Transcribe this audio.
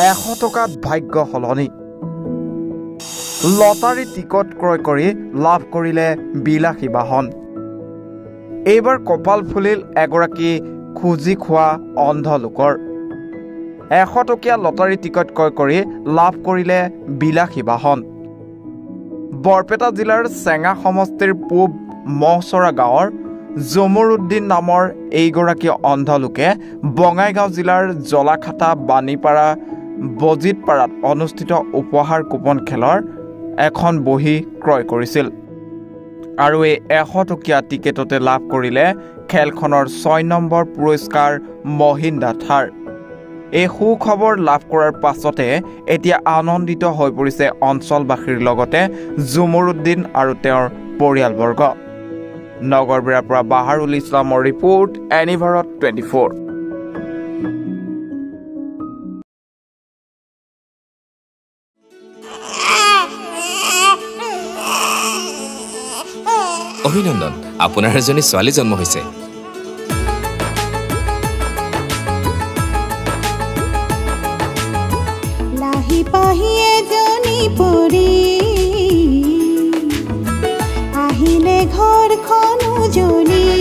100 টকাত ভাগ্য সলনি লটাৰী টিকট ক্ৰয় কৰি লাভ কৰিলে বিলাসী বাহন এইবাৰ কপাল ফুলিল এগৰাকী খুজি খোৱা অন্ধ লোকৰ 100 টকীয়া লটাৰী টিকট ক্ৰয় কৰি লাভ কৰিলে বিলাসী বাহন বৰপেটা জিলাৰ চেঙা সমষ্টিৰ পূব মহচৰা গাঁৱৰ জমৰুদ্দিন নামৰ এইগৰাকী অন্ধ লোকে বঙাইগাঁও জিলাৰ জলাখাতা বাণীপাৰা বজিতপাৰাত অনুষ্ঠিত উপহাৰ কুপন খেলৰ এখন বহি ক্ৰয় কৰিছিল আৰু এই 100 টকীয়া টিকেটতে লাভ কৰিলে খেলখনৰ 6 নম্বৰ পুৰস্কাৰ মহিন্দ্ৰা থাৰ এই সুখবৰ লাভ কৰাৰ পাছতে এতিয়া আনন্দিত হৈ পৰিছে অঞ্চলবাসীৰ লগতে জমৰুদ্দিন আৰু তেওঁৰ পৰিয়ালবৰ্গ নগৰবেৰাৰ পৰা বাহাৰুল ইছলামৰ ৰিপৰ্ট এনিভাৰত 24 অভিনন্দন আপোনাৰ এজনী ছোৱালী জন্ম হৈছে লাহি পাহি এজনী পৰি আহিলে ঘৰখন উজলি